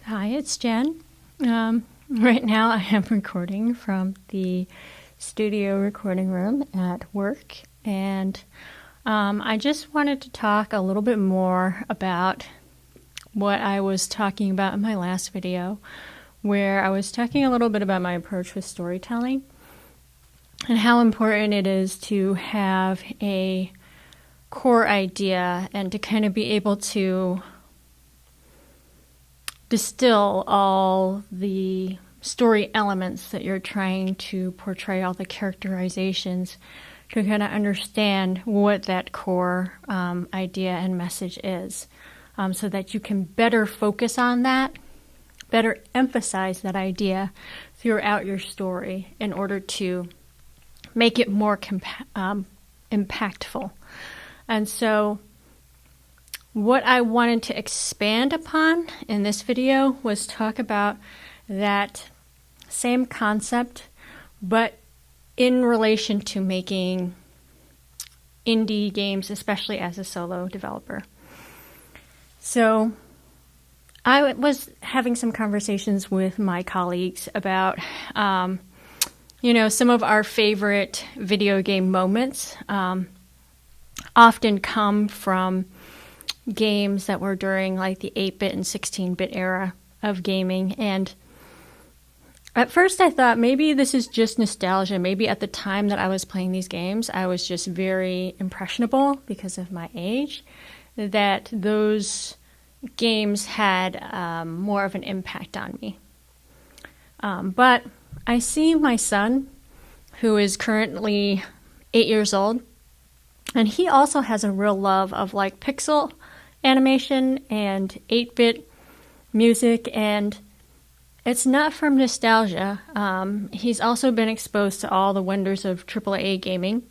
Hi, it's Jen. Right now I am recording from the studio recording room at work, and I just wanted to talk a little bit more about what I was talking about in my last video, where I was talking a little bit about my approach with storytelling and how important it is to have a core idea and to kind of be able to distill all the story elements that you're trying to portray, all the characterizations, to kind of understand what that core idea and message is, so that you can better focus on that, better emphasize that idea throughout your story in order to make it more impactful. And so what I wanted to expand upon in this video was talk about that same concept, but in relation to making indie games, especially as a solo developer. So I was having some conversations with my colleagues about, some of our favorite video game moments often come from games that were during like the 8-bit and 16-bit era of gaming. And at first I thought maybe this is just nostalgia. Maybe at the time that I was playing these games, I was just very impressionable because of my age, that those games had more of an impact on me. But I see my son, who is currently 8 years old, and he also has a real love of like pixel animation and 8-bit music, and it's not from nostalgia. He's also been exposed to all the wonders of AAA gaming,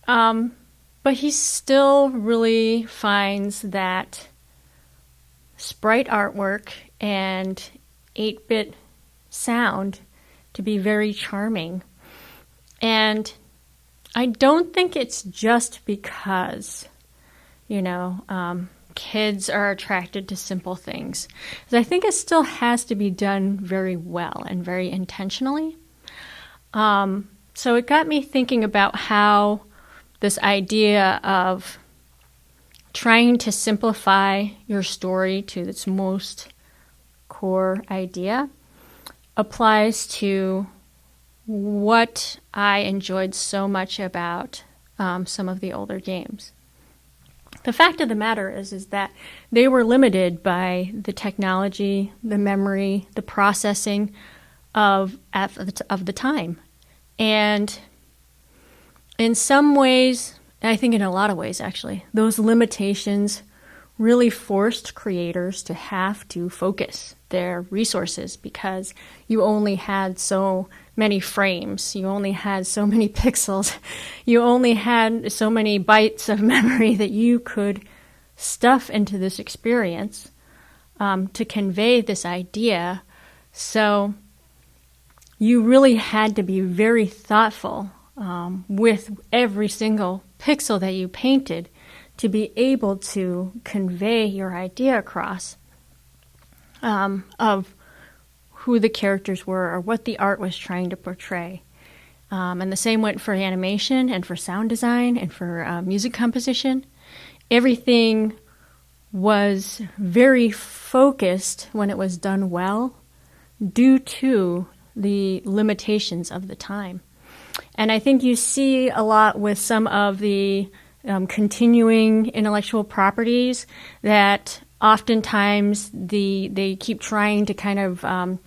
but he still really finds that sprite artwork and 8-bit sound to be very charming. And I don't think it's just because, kids are attracted to simple things. I think it still has to be done very well and very intentionally. So it got me thinking about how this idea of trying to simplify your story to its most core idea applies to what I enjoyed so much about some of the older games. The fact of the matter is that they were limited by the technology, the memory, the processing of the time. And in some ways, I think in a lot of ways actually, those limitations really forced creators to have to focus their resources because you only had so many frames, you only had so many pixels, you only had so many bytes of memory that you could stuff into this experience to convey this idea. So you really had to be very thoughtful with every single pixel that you painted to be able to convey your idea across of who the characters were or what the art was trying to portray. And the same went for animation and for sound design and for music composition. Everything was very focused when it was done well due to the limitations of the time. And I think you see a lot with some of the continuing intellectual properties that oftentimes they keep trying to kind of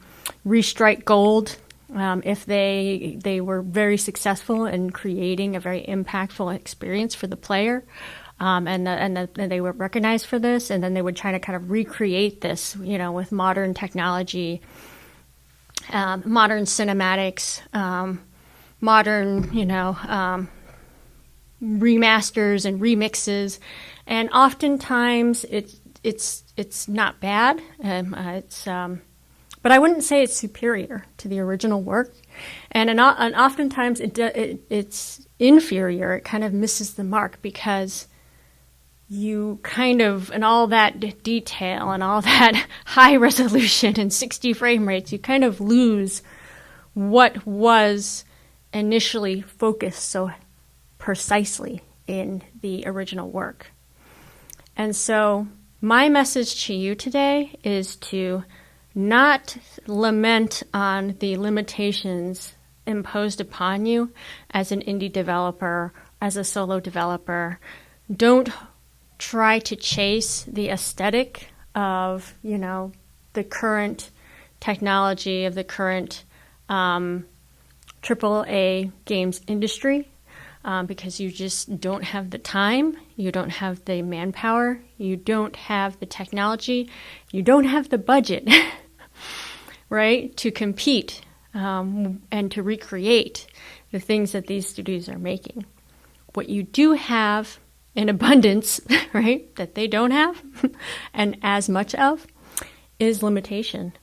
restrike gold if they were very successful in creating a very impactful experience for the player, and they were recognized for this, and then they would try to kind of recreate this, with modern technology, modern cinematics, modern, remasters and remixes, and oftentimes it's not bad. But I wouldn't say it's superior to the original work, and oftentimes it's inferior. It kind of misses the mark because you kind of, and all that detail and all that high resolution and 60 frame rates, you kind of lose what was initially focused so precisely in the original work. And so my message to you today is to not lament on the limitations imposed upon you as an indie developer, as a solo developer. Don't try to chase the aesthetic of, the current technology of the current AAA games industry, because you just don't have the time, you don't have the manpower, you don't have the technology, you don't have the budget, right, to compete and to recreate the things that these studios are making. What you do have in abundance, right, that they don't have and as much of, is limitation.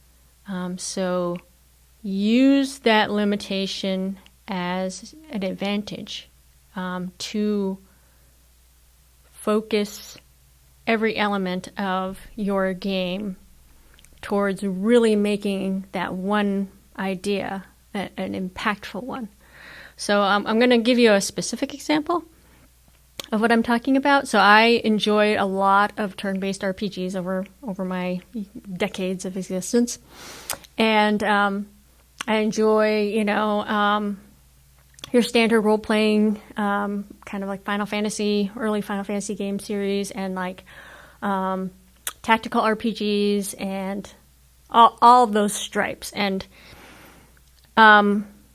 So use that limitation as an advantage to focus every element of your game towards really making that one idea an impactful one. So I'm going to give you a specific example of what I'm talking about. So I enjoyed a lot of turn-based RPGs over my decades of existence. And I enjoy, your standard role-playing, kind of like early Final Fantasy game series, and like tactical RPGs, and all of those stripes. And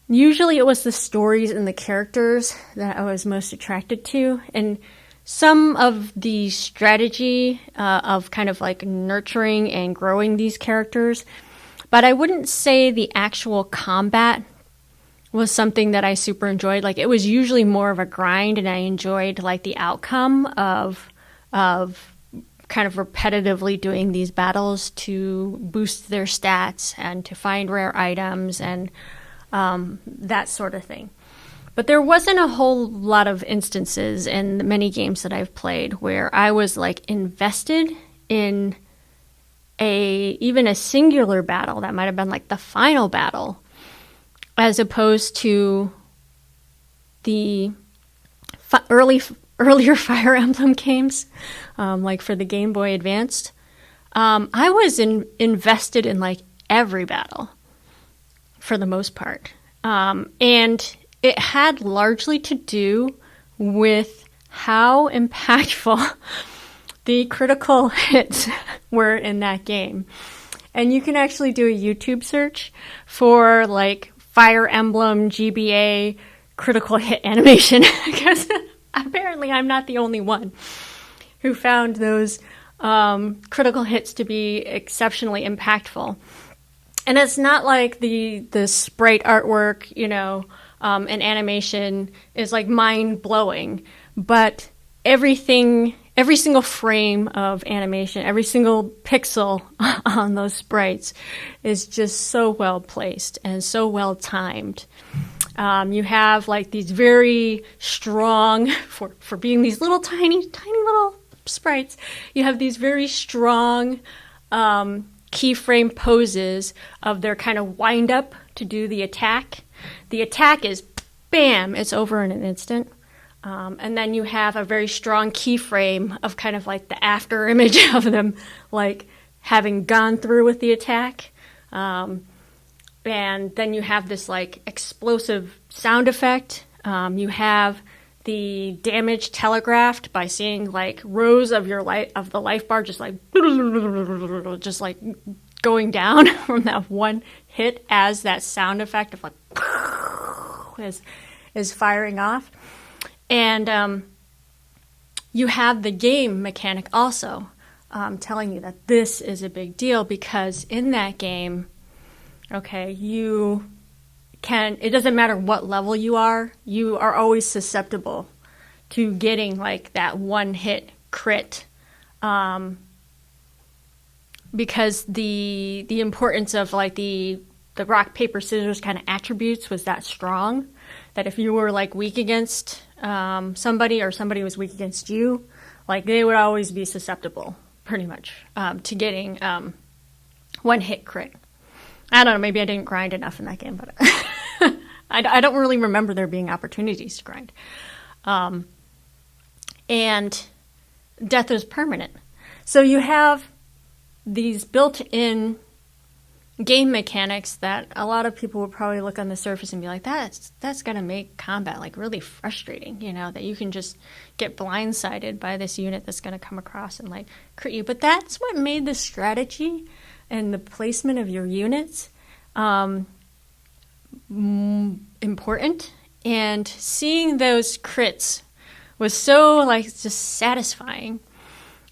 usually it was the stories and the characters that I was most attracted to. And some of the strategy of kind of like nurturing and growing these characters. But I wouldn't say the actual combat was something that I super enjoyed. Like, it was usually more of a grind, and I enjoyed like the outcome of kind of repetitively doing these battles to boost their stats and to find rare items and that sort of thing. But there wasn't a whole lot of instances in the many games that I've played where I was like invested in even a singular battle that might have been like the final battle, as opposed to the earlier Fire Emblem games, like for the Game Boy Advanced. I was invested in like every battle for the most part. And it had largely to do with how impactful the critical hits were in that game. And you can actually do a YouTube search for like Fire Emblem GBA critical hit animation, because apparently I'm not the only one who found those critical hits to be exceptionally impactful. And it's not like the sprite artwork, and animation is like mind-blowing, but every single frame of animation, every single pixel on those sprites is just so well placed and so well timed. You have like these very strong, for being these little tiny little sprites, you have these very strong keyframe poses of their kind of wind up to do the attack. The attack is bam, it's over in an instant. And then you have a very strong keyframe of kind of like the after image of them, like having gone through with the attack. And then you have this like explosive sound effect. You have the damage telegraphed by seeing like rows of the life bar just like going down from that one hit as that sound effect of like is firing off. And you have the game mechanic also telling you that this is a big deal, because in that game, okay, it doesn't matter what level you are always susceptible to getting like that one hit crit, because the importance of like the rock, paper, scissors kind of attributes was that strong, that if you were like weak against somebody, or somebody was weak against you, Like, they would always be susceptible, pretty much, to getting one-hit crit. I don't know, maybe I didn't grind enough in that game, but I don't really remember there being opportunities to grind. And death is permanent. So you have these built-in game mechanics that a lot of people would probably look on the surface and be like, that's going to make combat like really frustrating, you know, that you can just get blindsided by this unit that's going to come across and like crit you. But that's what made the strategy and the placement of your units important. And seeing those crits was so like just satisfying.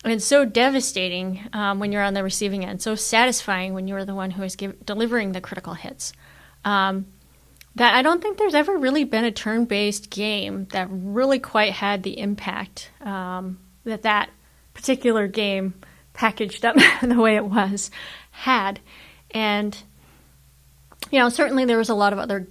And so devastating when you're on the receiving end, so satisfying when you're the one who is delivering the critical hits, that I don't think there's ever really been a turn-based game that really quite had the impact that particular game, packaged up the way it was, had. And, you know, certainly there was a lot of other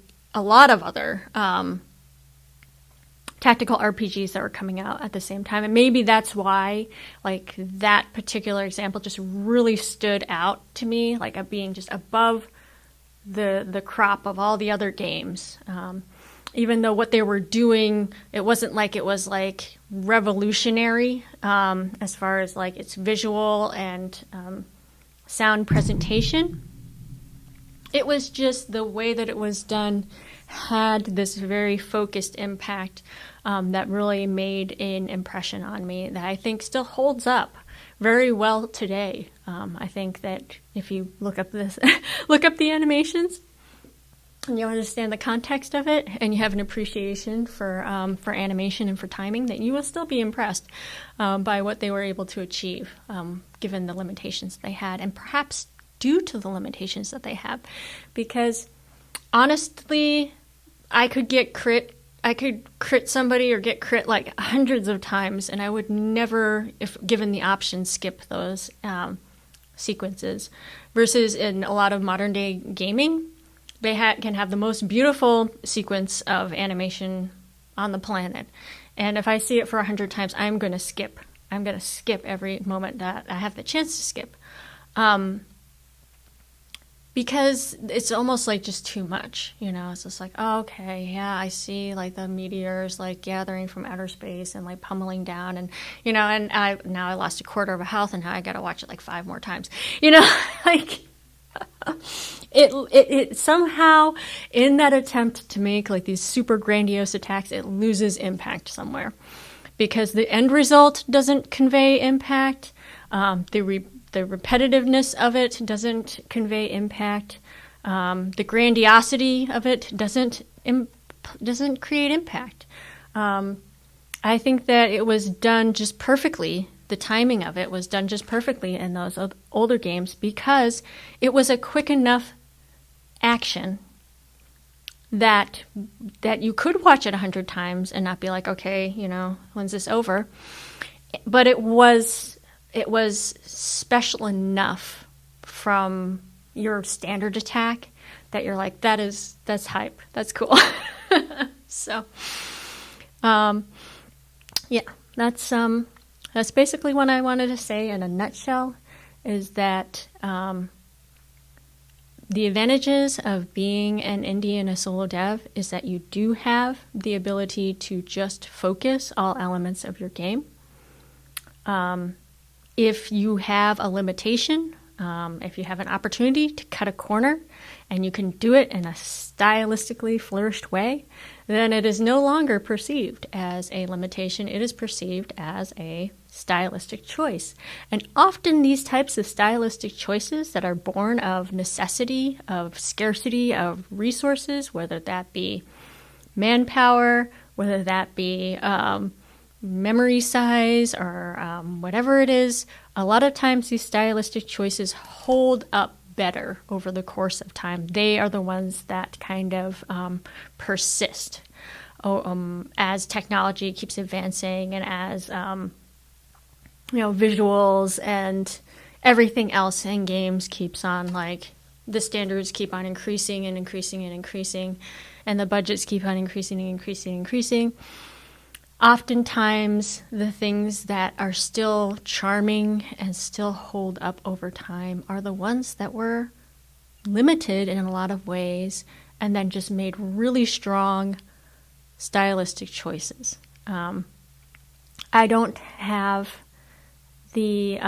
tactical RPGs that were coming out at the same time. And maybe that's why, like, that particular example just really stood out to me, like, being just above the crop of all the other games. Even though what they were doing, it wasn't like it was, like, revolutionary as far as, like, its visual and sound presentation. It was just the way that it was done had this very focused impact that really made an impression on me that I think still holds up very well today. I think that if you look up the animations, and you understand the context of it, and you have an appreciation for animation and for timing, that you will still be impressed by what they were able to achieve, given the limitations they had, and perhaps due to the limitations that they have. Because honestly, I could crit somebody or get crit like hundreds of times, and I would never, if given the option, skip those sequences. Versus in a lot of modern day gaming, they can have the most beautiful sequence of animation on the planet. And if I see it for 100 times, I'm going to skip. I'm going to skip every moment that I have the chance to skip. Because it's almost like just too much, you know. It's just like, oh, okay, yeah, I see like the meteors like gathering from outer space and like pummeling down, and you know, and I lost a quarter of a health, and now I got to watch it like 5 more times, you know. Like it somehow, in that attempt to make like these super grandiose attacks, it loses impact somewhere, because the end result doesn't convey impact. The repetitiveness of it doesn't convey impact. The grandiosity of it doesn't create impact. I think that it was done just perfectly. The timing of it was done just perfectly in those older games, because it was a quick enough action that you could watch it 100 times and not be like, okay, you know, when's this over? But it was special enough from your standard attack that you're like, that's hype. That's cool. So, yeah, that's basically what I wanted to say in a nutshell, is that the advantages of being an indie and a solo dev is that you do have the ability to just focus all elements of your game. If you have a limitation, if you have an opportunity to cut a corner and you can do it in a stylistically flourished way, then it is no longer perceived as a limitation. It is perceived as a stylistic choice. And often these types of stylistic choices that are born of necessity, of scarcity of resources, whether that be manpower, whether that be memory size, or whatever it is, a lot of times these stylistic choices hold up better over the course of time. They are the ones that kind of persist as technology keeps advancing, and as visuals and everything else in games keeps on, like, the standards keep on increasing and increasing and increasing, and the budgets keep on increasing and increasing and increasing. oftentimes the things that are still charming and still hold up over time are the ones that were limited in a lot of ways and then just made really strong stylistic choices. I don't have the...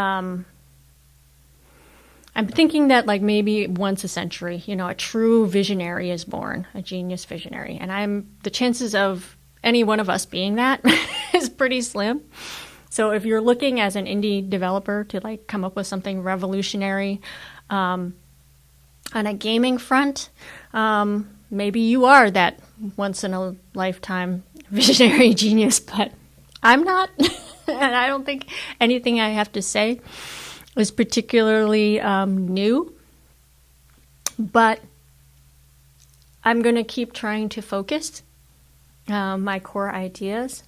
I'm thinking that like maybe once a century, a true visionary is born, a genius visionary. And the chances of any one of us being that is pretty slim. So if you're looking as an indie developer to like come up with something revolutionary on a gaming front, maybe you are that once in a lifetime visionary genius, but I'm not. And I don't think anything I have to say is particularly new, but I'm going to keep trying to focus my core ideas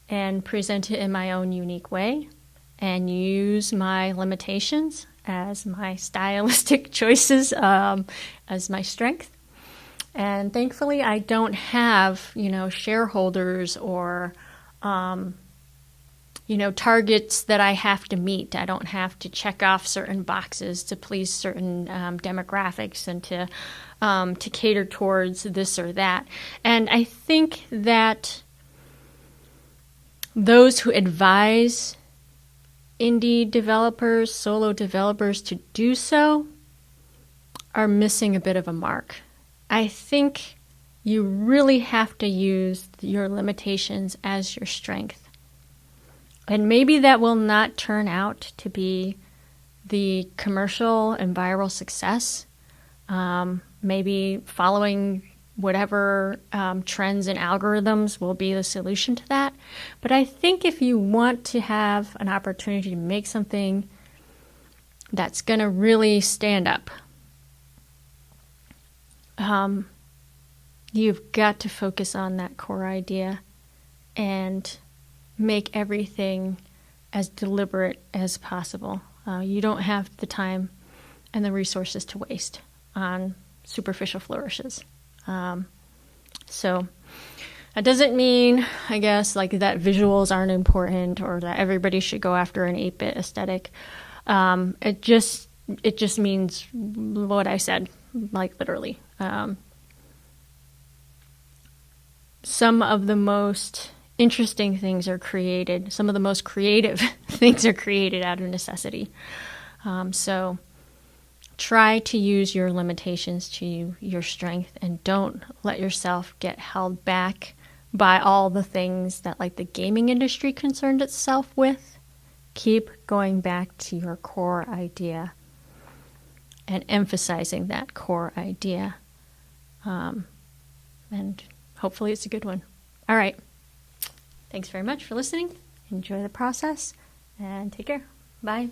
and present it in my own unique way and use my limitations as my stylistic choices as my strength. And thankfully, I don't have, shareholders or targets that I have to meet. I don't have to check off certain boxes to please certain demographics and to cater towards this or that. And I think that those who advise indie developers, solo developers to do so are missing a bit of a mark. I think you really have to use your limitations as your strength. And maybe that will not turn out to be the commercial and viral success. Maybe following whatever trends and algorithms will be the solution to that. But I think if you want to have an opportunity to make something that's going to really stand up, you've got to focus on that core idea and make everything as deliberate as possible. You don't have the time and the resources to waste on superficial flourishes. So that doesn't mean, I guess, like that visuals aren't important or that everybody should go after an 8-bit aesthetic. It just means what I said, like literally. Some of the most interesting things are created. Some of the most creative things are created out of necessity. So try to use your limitations to your strength and don't let yourself get held back by all the things that like the gaming industry concerned itself with. Keep going back to your core idea and emphasizing that core idea. And hopefully it's a good one. All right. Thanks very much for listening. Enjoy the process and take care. Bye.